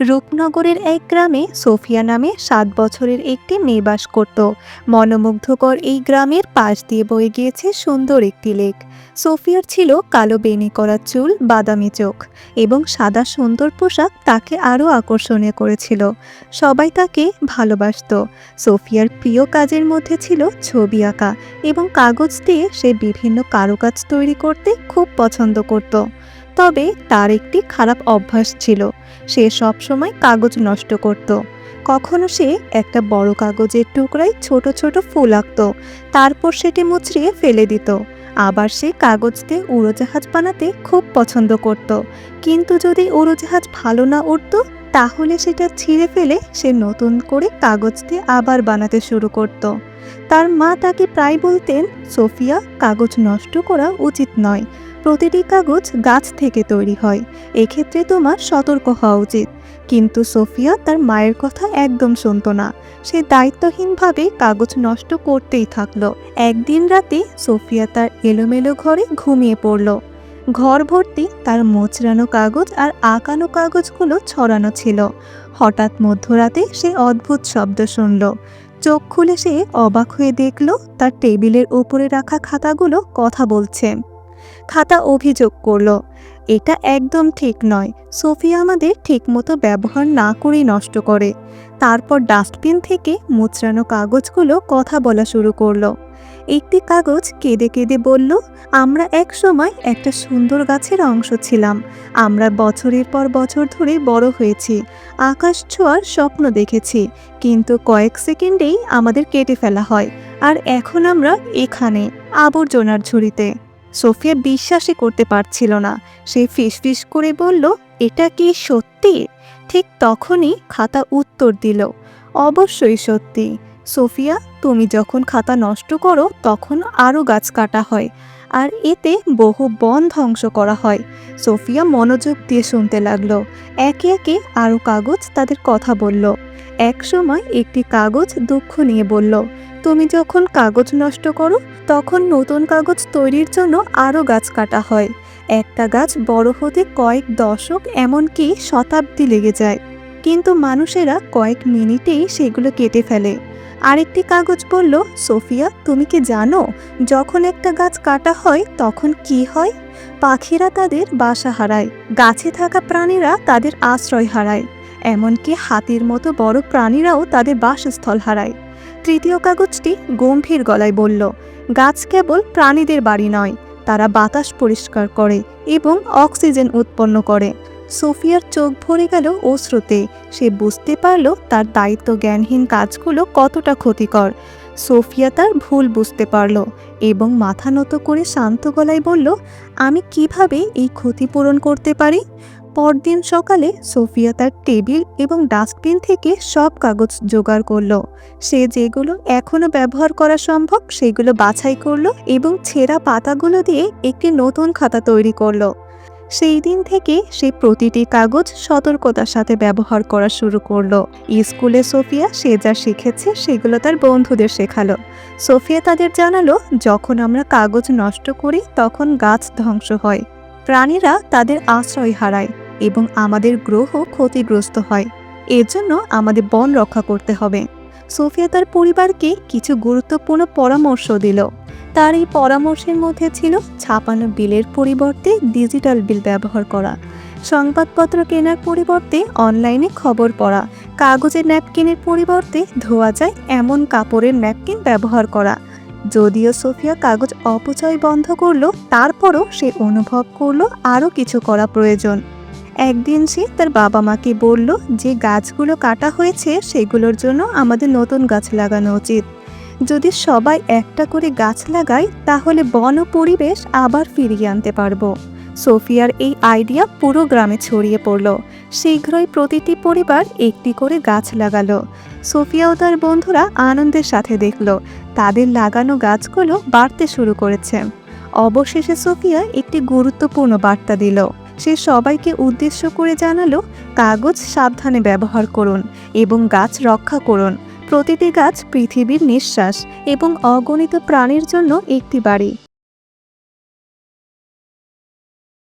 রূপনগরের এক গ্রামে সোফিয়া নামে ৭ বছরের একটি মেয়ে বাস করত। মনোমুগ্ধকর এই গ্রামের পাশ দিয়ে বয়ে গিয়েছে সুন্দর একটি লেক। সোফিয়ার ছিল কালো বেনি করা চুল, বাদামি চোখ এবং সাদা সুন্দর পোশাক তাকে আরও আকর্ষণীয় করেছিল। সবাই তাকে ভালোবাসত। সোফিয়ার প্রিয় কাজের মধ্যে ছিল ছবি আঁকা এবং কাগজ দিয়ে সে বিভিন্ন কারুকাজ তৈরি করতে খুব পছন্দ করত। তবে তার একটি খারাপ অভ্যাস ছিল, সে সবসময় কাগজ নষ্ট করত। কখনো সে একটা বড় কাগজের টুকরায় ছোট ছোট ফুল আঁকত, তারপর সেটি মুচড়িয়ে ফেলে দিত। আবার সে কাগজ দিয়ে উড়োজাহাজ বানাতে খুব পছন্দ করত, কিন্তু যদি উড়োজাহাজ ভালো না উড়ত তাহলে সেটা ছিঁড়ে ফেলে সে নতুন করে কাগজ দিয়ে আবার বানাতে শুরু করত। তার মা তাকে প্রায় বলতেন, সোফিয়া, কাগজ নষ্ট করা উচিত নয়, প্রতিটি কাগজ গাছ থেকে তৈরি হয়, এক্ষেত্রে তোমার সতর্ক হওয়া উচিত। কিন্তু সোফিয়া তার মায়ের কথা একদম শুনত না, সে দায়িত্বহীনভাবে কাগজ নষ্ট করতেই থাকলো। একদিন রাতে সোফিয়া তার এলোমেলো ঘরে ঘুমিয়ে পড়ল। ঘর ভর্তি তার মোচড়ানো কাগজ আর আঁকানো কাগজগুলো ছড়ানো ছিল। হঠাৎ মধ্যরাতে সে অদ্ভুত শব্দ শুনল। চোখ খুলে সে অবাক হয়ে দেখল তার টেবিলের উপরে রাখা খাতাগুলো কথা বলছে। খাতা অভিযোগ করল, এটা একদম ঠিক নয়, সোফিয়া আমাদের ঠিকমতো ব্যবহার না করেই নষ্ট করে। তারপর ডাস্টবিন থেকে মোচড়ানো কাগজগুলো কথা বলা শুরু করলো। একটি কাগজ কেঁদে কেঁদে বলল, আমরা এক সময় একটা সুন্দর গাছের অংশ ছিলাম, আমরা বছরের পর বছর ধরে বড় হয়েছি, আকাশ ছোঁয়ার স্বপ্ন দেখেছি, কিন্তু কয়েক সেকেন্ডেই আমাদের কেটে ফেলা হয়, আর এখন আমরা এখানে আবর্জনার ঝুড়িতে। সোফিয়া বিশ্বাসই করতে পারছিল না, সে ফিসফিস করে বলল, এটা কি সত্যি? ঠিক তখনই খাতা উত্তর দিল, অবশ্যই সত্যি সোফিয়া, তুমি যখন খাতা নষ্ট করো তখন আরও গাছ কাটা হয়, আর এতে বহু বন ধ্বংস করা হয়। সোফিয়া মনোযোগ দিয়ে শুনতে লাগলো। একে একে আরও কাগজ তাদের কথা বলল। এক সময় একটি কাগজ দুঃখ নিয়ে বলল, তুমি যখন কাগজ নষ্ট করো তখন নতুন কাগজ তৈরির জন্য আরও গাছ কাটা হয়, একটা গাছ বড় হতে কয়েক দশক এমনকি শতাব্দী লেগে যায়, কিন্তু মানুষেরা কয়েক মিনিটেই সেগুলো কেটে ফেলে। আরেকটি কাগজ বলল, সোফিয়া, তুমি কি জানো যখন একটা গাছ কাটা হয় তখন কি হয়? পাখিরা তাদের বাসা হারায়, গাছে থাকা প্রাণীরা তাদের আশ্রয় হারায়, এমনকি হাতির মতো বড় প্রাণীরাও তাদের বাসস্থল হারায়। তৃতীয় কাগজটি গম্ভীর গলায় বলল, গাছ কেবল প্রাণীদের বাড়ি নয়, তারা বাতাস পরিষ্কার করে এবং অক্সিজেন উৎপন্ন করে। সোফিয়ার চোখ ভরে গেল অশ্রুতে, সে বুঝতে পারল তার দায়িত্ব জ্ঞানহীন কাজগুলো কতটা ক্ষতিকর। সোফিয়া তার ভুল বুঝতে পারল এবং মাথা নত করে শান্ত গলায় বলল, আমি কিভাবে এই ক্ষতিপূরণ করতে পারি? পরদিন সকালে সোফিয়া তার টেবিল এবং ডাস্টবিন থেকে সব কাগজ জোগাড় করলো। সে যেগুলো এখনো ব্যবহার করা সম্ভব সেগুলো বাছাই করলো এবং ছেঁড়া পাতাগুলো দিয়ে একটি নতুন খাতা তৈরি করলো। সেই দিন থেকে সে প্রতিটি কাগজ সতর্কতার সাথে ব্যবহার করা শুরু করলো। স্কুলে সোফিয়া সে যা শিখেছে সেগুলো তার বন্ধুদের শেখালো। সোফিয়া তাদের জানালো, যখন আমরা কাগজ নষ্ট করি তখন গাছ ধ্বংস হয়, প্রাণীরা তাদের আশ্রয় হারায় এবং আমাদের গ্রহ ক্ষতিগ্রস্ত হয়, এজন্য আমাদের বন রক্ষা করতে হবে। সোফিয়া তার পরিবারকে কিছু গুরুত্বপূর্ণ পরামর্শ দিল। তার এই পরামর্শের মধ্যে ছিল ছাপানো বিলের পরিবর্তে ডিজিটাল বিল ব্যবহার করা, সংবাদপত্র কেনার পরিবর্তে অনলাইনে খবর পড়া, কাগজের ন্যাপকিনের পরিবর্তে ধোয়া যায় এমন কাপড়ের ন্যাপকিন ব্যবহার করা। যদিও সোফিয়া কাগজ অপচয় বন্ধ করলো, তারপরও সে অনুভব করলো আরও কিছু করা প্রয়োজন। একদিন সে তার বাবা মাকে বলল যে গাছগুলো কাটা হয়েছে সেগুলোর জন্য আমাদের নতুন গাছ লাগানো উচিত। যদি সবাই একটা করে গাছ লাগায় তাহলে বন ও পরিবেশ আবার ফিরিয়ে আনতে পারবো। সোফিয়ার এই আইডিয়া পুরো গ্রামে ছড়িয়ে পড়ল। শীঘ্রই প্রতিটি পরিবার একটি করে গাছ লাগালো। সোফিয়া ও তার বন্ধুরা আনন্দের সাথে দেখল তাদের লাগানো গাছগুলো বাড়তে শুরু করেছে। অবশেষে সোফিয়া একটি গুরুত্বপূর্ণ বার্তা দিল। সে সবাইকে উদ্দেশ্য করে জানালো, কাগজ সাবধানে ব্যবহার করুন এবং গাছ রক্ষা করুন। প্রতিটি গাছ পৃথিবীর নিঃশ্বাস এবং অগণিত প্রাণীর জন্য একটি বাড়ি।